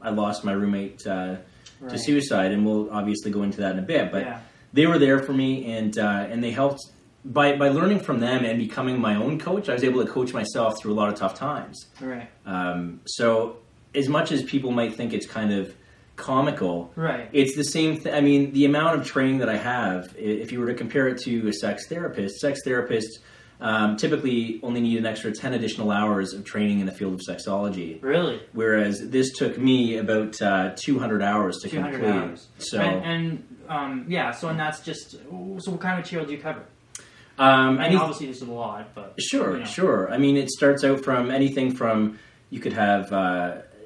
I lost my roommate to suicide, and we'll obviously go into that in a bit. But they were there for me, and they helped by learning from them and becoming my own coach. I was able to coach myself through a lot of tough times. Right. So as much as people might think it's kind of comical, right, it's the same thing. I mean, the amount of training that I have, if you were to compare it to a sex therapist typically only need an extra 10 additional hours of training in the field of sexology. Really? Whereas this took me about 200 hours to 200 complete. Hours. So and that's just, so what kind of material do you cover? I mean, obviously this is a lot, but... Sure. I mean, it starts out from anything from, you could have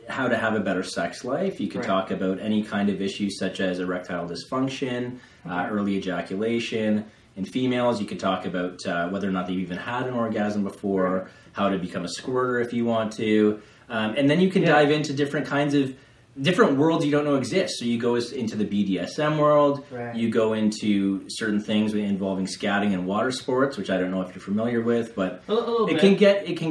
how to have a better sex life. You could talk about any kind of issues such as erectile dysfunction, early ejaculation. In females, you could talk about whether or not they've even had an orgasm before, how to become a squirter if you want to. And then you can dive into different kinds of different worlds you don't know exist. So you go into the BDSM world, you go into certain things involving scatting and water sports, which I don't know if you're familiar with, but it can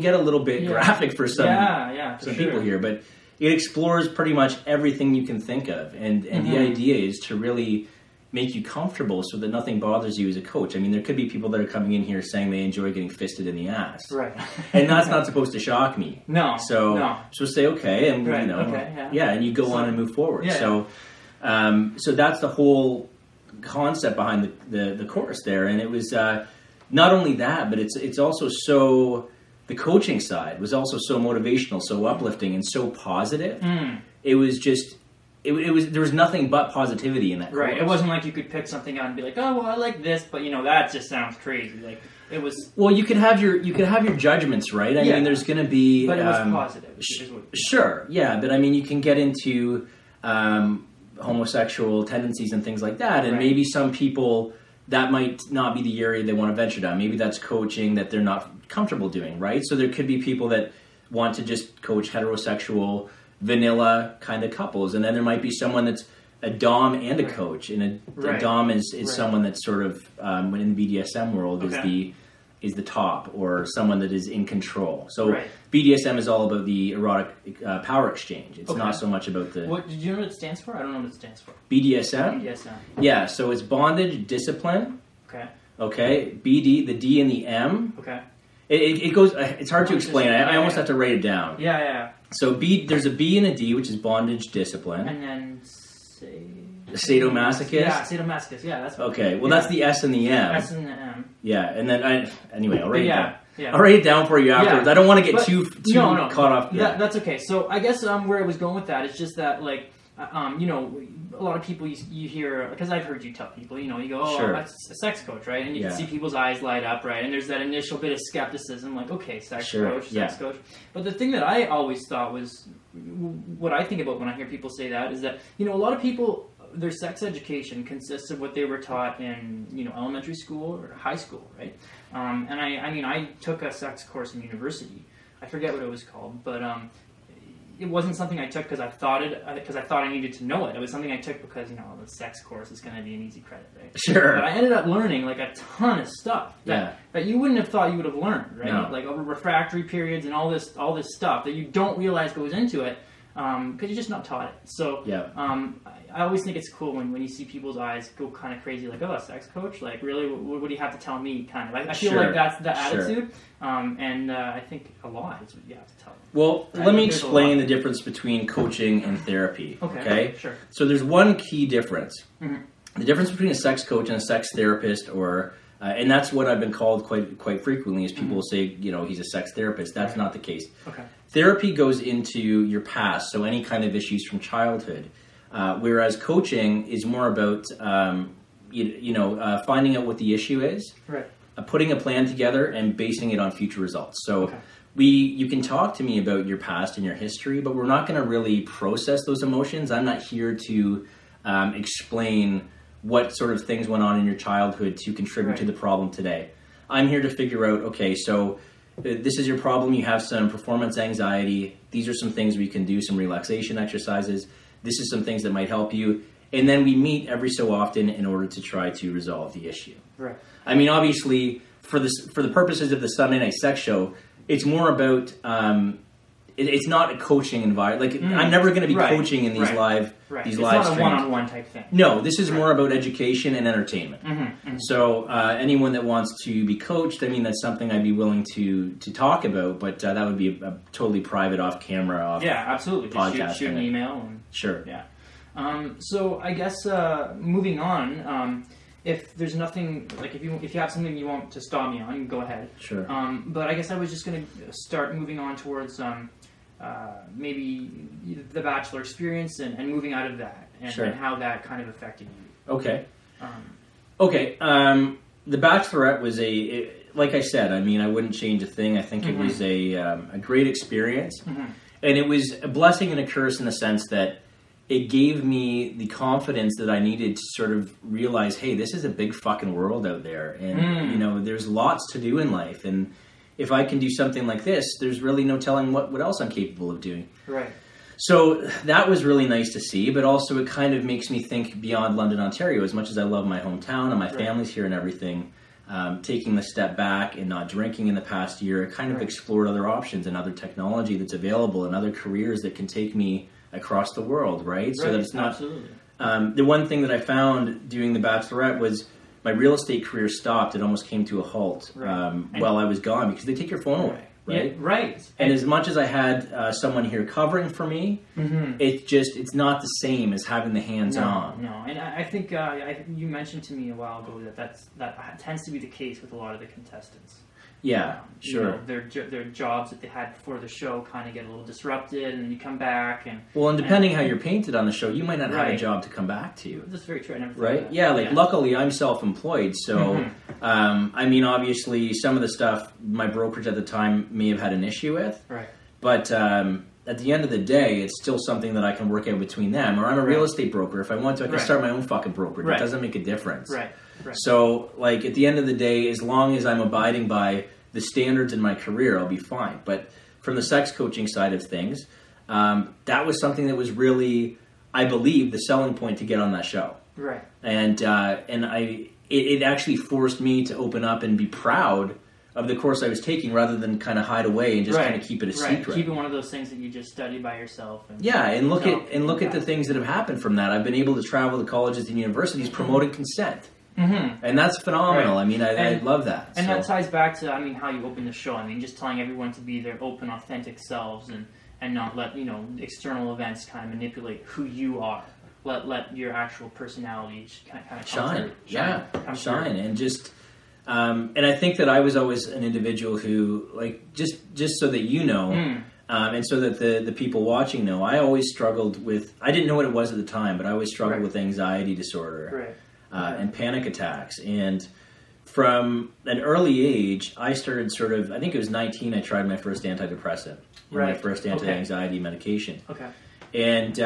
get a little bit graphic for some people here, but it explores pretty much everything you can think of. And the idea is to really make you comfortable so that nothing bothers you as a coach. I mean, there could be people that are coming in here saying they enjoy getting fisted in the ass. Right. And that's not supposed to shock me. No. So say, okay, and and you go on and move forward. So that's the whole concept behind the course there. And it was not only that, but it's also so, the coaching side was also so motivational, so uplifting, and so positive. It was just... there was nothing but positivity in that course. Right. It wasn't like you could pick something out and be like, oh, well, I like this, but that just sounds crazy. Like it was. Well, you could have your judgments, right? I mean, there's going to be. But it was positive. Sure. Yeah, but I mean, you can get into homosexual tendencies and things like that, and maybe some people that might not be the area they want to venture down. Maybe that's coaching that they're not comfortable doing, right? So there could be people that want to just coach heterosexual, vanilla kind of couples, and then there might be someone that's a dom and a coach, and a dom is someone that's sort of when in the BDSM world is the top, or someone that is in control. So BDSM is all about the erotic power exchange. It's not so much about the... What, did you know what it stands for? I don't know what it stands for. BDSM? BDSM. Yeah, so it's bondage, discipline. Okay. BD, the D and the M. Okay. It goes... It's hard to explain. I almost have to write it down. Yeah. So there's a B and a D, which is bondage, discipline. And then... Sadomasochist? Yeah, sadomasochist. Yeah, that's what okay, well, that's the S and the M. S and the M. Yeah, and then I'll write it down. Yeah. I'll write it down for you afterwards. I don't want to get too caught off. That's okay. So I guess where I was going with that is just that, like, a lot of people you hear, because I've heard you tell people, you go, oh, that's a sex coach, right? And you can see people's eyes light up, right? And there's that initial bit of skepticism, like, okay, sex coach. But the thing that I always thought was, what I think about when I hear people say that is that, a lot of people, their sex education consists of what they were taught in, elementary school or high school, right? And I took a sex course in university. I forget what it was called, but it wasn't something I took because I thought I needed to know it. It was something I took because, the sex course is going to be an easy credit, right? Sure. But I ended up learning, like, a ton of stuff that you wouldn't have thought you would have learned, right? No. Like, over refractory periods and all this stuff that you don't realize goes into it because you're just not taught it. So I always think it's cool when you see people's eyes go kind of crazy, like, oh, a sex coach? Like, really? What do you have to tell me? Kind of. I feel like that's the attitude, and I think a lot is what you have to tell them. Well, let me explain the difference between coaching and therapy. Okay? Sure. So there's one key difference. Mm-hmm. The difference between a sex coach and a sex therapist, or and that's what I've been called quite frequently, is people will say, he's a sex therapist. That's not the case. Okay. Therapy goes into your past, so any kind of issues from childhood. Whereas coaching is more about, finding out what the issue is, putting a plan together, and basing it on future results. So you can talk to me about your past and your history, but we're not going to really process those emotions. I'm not here to explain what sort of things went on in your childhood to contribute to the problem today. I'm here to figure out, okay, so this is your problem. You have some performance anxiety. These are some things we can do, some relaxation exercises. This is some things that might help you. And then we meet every so often in order to try to resolve the issue. Right. I mean, obviously, for the purposes of the Sunday Night Sex Show, it's more about it's not a coaching environment. Like I'm never going to be coaching in these live these live streams. It's not a one-on-one type thing. No, this is more about education and entertainment. So anyone that wants to be coached, I mean, that's something I'd be willing to talk about, but that would be a totally private, off-camera, absolutely. Podcast. Shoot an email. Sure. Yeah. So I guess moving on. If there's nothing, like if you have something you want to stop me on, go ahead. Sure. But I guess I was just going to start moving on towards maybe the Bachelor experience and moving out of that and how that kind of affected you. Okay. The Bachelorette was like I said, I mean, I wouldn't change a thing. I think it was a great experience. And it was a blessing and a curse in the sense that it gave me the confidence that I needed to sort of realize, hey, this is a big fucking world out there. And, you know, there's lots to do in life. And if I can do something like this, there's really no telling what else I'm capable of doing. Right. So that was really nice to see, but also it kind of makes me think beyond London, Ontario. As much as I love my hometown and my family's here and everything, taking the step back and not drinking in the past year, I kind of explored other options and other technology that's available and other careers that can take me across the world, right? So that it's not... Absolutely. The one thing that I found doing the Bachelorette was my real estate career stopped. It almost came to a halt while I was gone because they take your phone away, right? Yeah, right. And as much as I had someone here covering for me, it's not the same as having the hands-on. No, and I think you mentioned to me a while ago that tends to be the case with a lot of the contestants. Yeah, sure. You know, their jobs that they had before the show kind of get a little disrupted, and then you come back and depending how you're painted on the show, you might not have a job to come back to. That's very true. I never thought right? of that. Yeah, luckily I'm self-employed, so I mean, obviously some of the stuff my brokerage at the time may have had an issue with. Right. But at the end of the day, it's still something that I can work out between them. Or I'm a real estate broker. If I want to, I can start my own fucking brokerage. It doesn't make a difference. Right. So, like, at the end of the day, as long as I'm abiding by the standards in my career, I'll be fine. But from the sex coaching side of things, that was something that was really, I believe, the selling point to get on that show. Right. And it actually forced me to open up and be proud of the course I was taking, rather than kind of hide away and just kind of keep it a secret. Keep it one of those things that you just study by yourself. And look at the things that have happened from that. I've been able to travel to colleges and universities promoting consent. And that's phenomenal. I mean, I love that. And that ties back to, I mean, how you open the show. I mean, just telling everyone to be their open, authentic selves and not let, external events kind of manipulate who you are. Let your actual personality kind of shine. Shine. And just, and I think that I was always an individual who, like, just so that you know, and so that the people watching know, I always struggled with, I didn't know what it was at the time, but I always struggled with anxiety disorder. And panic attacks. And from an early age, I started I think it was 19, I tried my first antidepressant, my first anti-anxiety medication. And,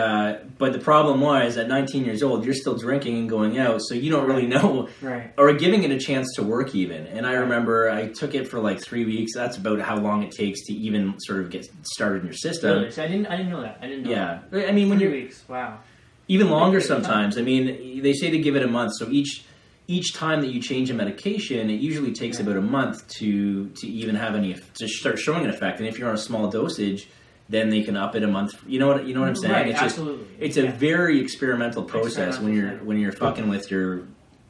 but the problem was, at 19 years old, you're still drinking and going out, so you don't really know, or giving it a chance to work even. And I remember I took it for like 3 weeks. That's about how long it takes to even sort of get started in your system. Really? So I didn't know that. I didn't know that. I mean, when 3 weeks, wow. Even longer sometimes. I mean, they say to give it a month. So each time that you change a medication, it usually takes about a month to even have to start showing an effect. And if you're on a small dosage, then they can up it a month. You know what I'm saying? Right, it's absolutely. It's a very experimental process when you're fucking with your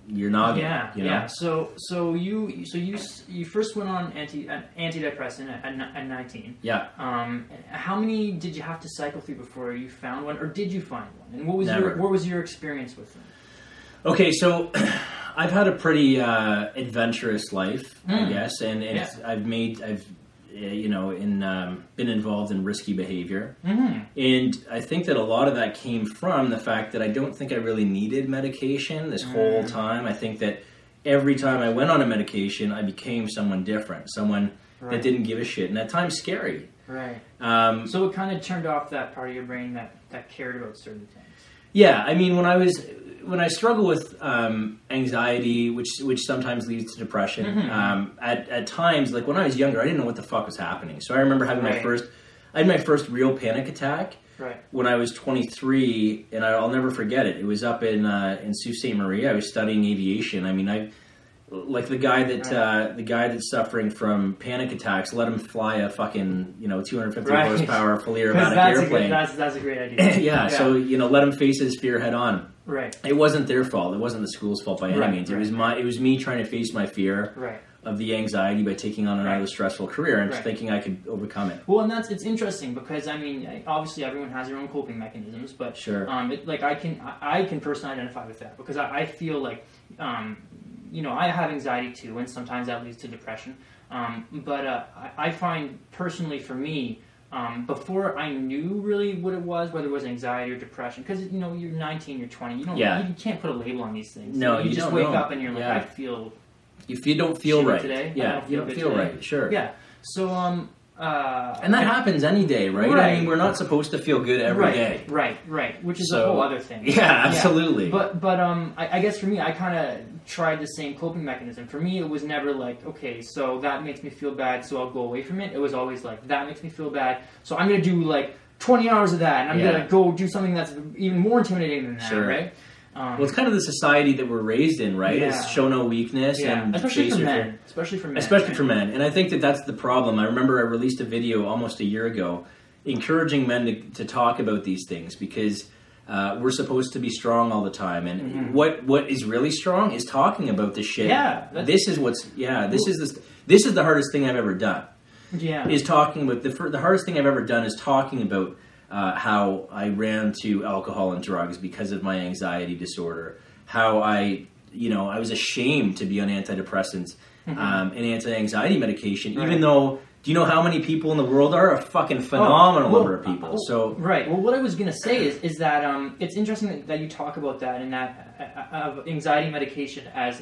noggin. Yeah. So you first went on antidepressant at 19. Yeah. How many did you have to cycle through before you found one, or did you find one? And what was your experience with them? Okay, so I've had a pretty adventurous life, I guess, and I've been involved in risky behavior. And I think that a lot of that came from the fact that I don't think I really needed medication this whole time. I think that every time I went on a medication, I became someone different, someone that didn't give a shit, and at times scary. Right. So it kind of turned off that part of your brain that cared about certain things. Yeah, I mean, when I struggle with anxiety, which sometimes leads to depression, at times, like when I was younger, I didn't know what the fuck was happening. So I remember having my first real panic attack when I was 23, and I'll never forget it. It was up in Sault Ste. Marie. I was studying aviation. I mean, like the guy that's suffering from panic attacks, let him fly a fucking 250 horsepower fully aerobatic airplane. That's a great idea. yeah, so let him face his fear head on. Right. It wasn't their fault. It wasn't the school's fault by any means. It was me trying to face my fear of the anxiety by taking on another stressful career and thinking I could overcome it. Well, and it's interesting because I mean, obviously everyone has their own coping mechanisms, but I can personally identify with that because I feel like I have anxiety too, and sometimes that leads to depression. But I find personally for me, before I knew really what it was, whether it was anxiety or depression, because you're 19, you're 20, you can't put a label on these things. No, you just wake up and you're like, I feel. If you don't feel right today, you don't feel right. Sure. Yeah. So and that happens any day, right? I mean, we're not supposed to feel good every day. Right. Which is a whole other thing. Yeah, absolutely. Yeah. But I guess for me, I kind of tried the same coping mechanism. For me, it was never like, okay, so that makes me feel bad, so I'll go away from it. It was always like, that makes me feel bad, so I'm going to do like 20 hours of that, and I'm going to go do something that's even more intimidating than that, right? Well, it's kind of the society that we're raised in, right? Is show no weakness and especially for men. Especially for men. And I think that's the problem. I remember I released a video almost a year ago encouraging men to talk about these things because we're supposed to be strong all the time. And what is really strong is talking about this shit. Yeah. This is the hardest thing I've ever done. Yeah. Is talking about the hardest thing I've ever done is talking about how I ran to alcohol and drugs because of my anxiety disorder. How I was ashamed to be on antidepressants and anti-anxiety medication, even though, do you know how many people in the world are? A fucking phenomenal number of people. Right. Well, what I was going to say is that it's interesting that you talk about that and that of anxiety medication as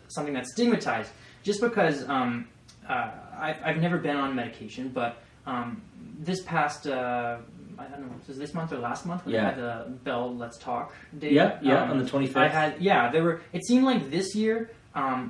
something that's stigmatized. Just because I've never been on medication, but this past I don't know, was this month or last month when I had the Bell Let's Talk Day? On the 25th. It seemed like this year,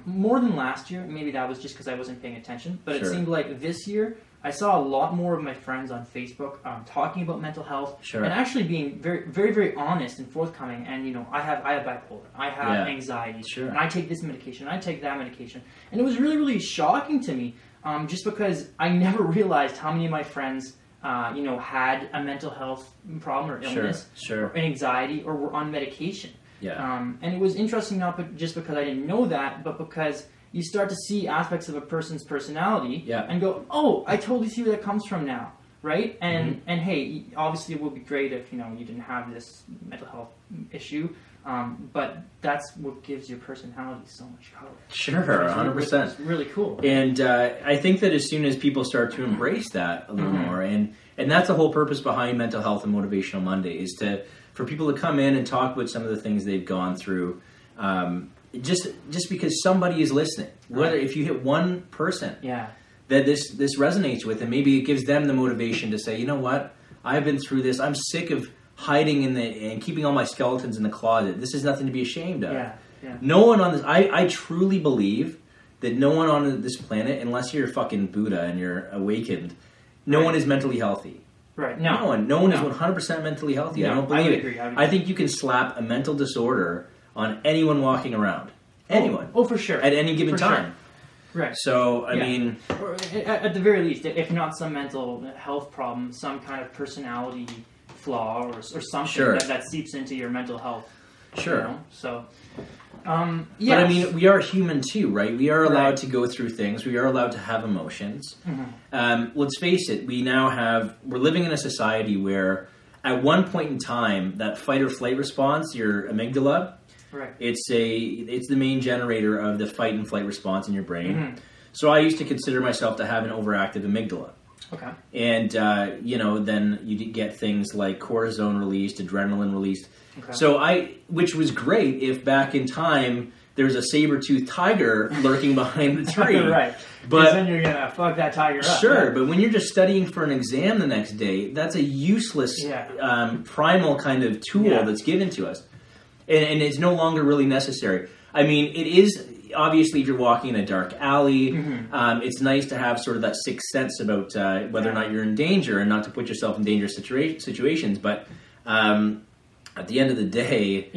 more than last year, maybe that was just because I wasn't paying attention, but it seemed like this year, I saw a lot more of my friends on Facebook talking about mental health and actually being very, very, very honest and forthcoming. And, I have bipolar, I have anxiety, and I take this medication, and I take that medication. And it was really, really shocking to me, just because I never realized how many of my friends had a mental health problem or illness or anxiety or were on medication. And it was interesting not just because I didn't know that, but because you start to see aspects of a person's personality and go, oh, I totally see where that comes from now, right? And and hey, obviously it would be great if you didn't have this mental health issue, but that's what gives your personality so much color. Sure, 100%. It's really cool. And I think that as soon as people start to embrace that a little more, and that's the whole purpose behind Mental Health and Motivational Monday, is for people to come in and talk about some of the things they've gone through, just because somebody is listening. Whether if you hit one person that this resonates with, and maybe it gives them the motivation to say, you know what, I've been through this, I'm sick of hiding and keeping all my skeletons in the closet. This is nothing to be ashamed of. No one on this, I truly believe that no one on this planet, unless you're fucking Buddha and you're awakened, no one is mentally healthy. Right. No one is 100% mentally healthy. No, I don't believe I agree. I think you can slap a mental disorder on anyone walking around. Anyone. Oh, for sure. At any given time. Sure. Right. So, I mean... Or at the very least, if not some mental health problem, some kind of personality flaw or something that seeps into your mental health. Sure. So... But I mean, we are human too, right? We are allowed to go through things. We are allowed to have emotions. Let's face it, we're living in a society where at one point in time, that fight or flight response, your amygdala, it's the main generator of the fight and flight response in your brain. So I used to consider myself to have an overactive amygdala. Okay. And, then you get things like cortisone released, adrenaline released. Okay. So which was great if back in time there's a saber-toothed tiger lurking behind the tree. Right. But then you're gonna fuck that tiger up. Sure, but when you're just studying for an exam the next day, that's a useless primal kind of tool that's given to us, and it's no longer really necessary. I mean, it is obviously if you're walking in a dark alley, it's nice to have sort of that sixth sense about whether or not you're in danger and not to put yourself in dangerous situations. But at the end of the day,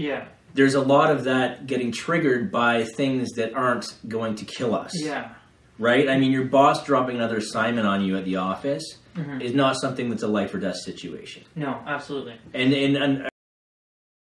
there's a lot of that getting triggered by things that aren't going to kill us. Yeah. Right? I mean, your boss dropping another assignment on you at the office is not something that's a life or death situation. No, absolutely. And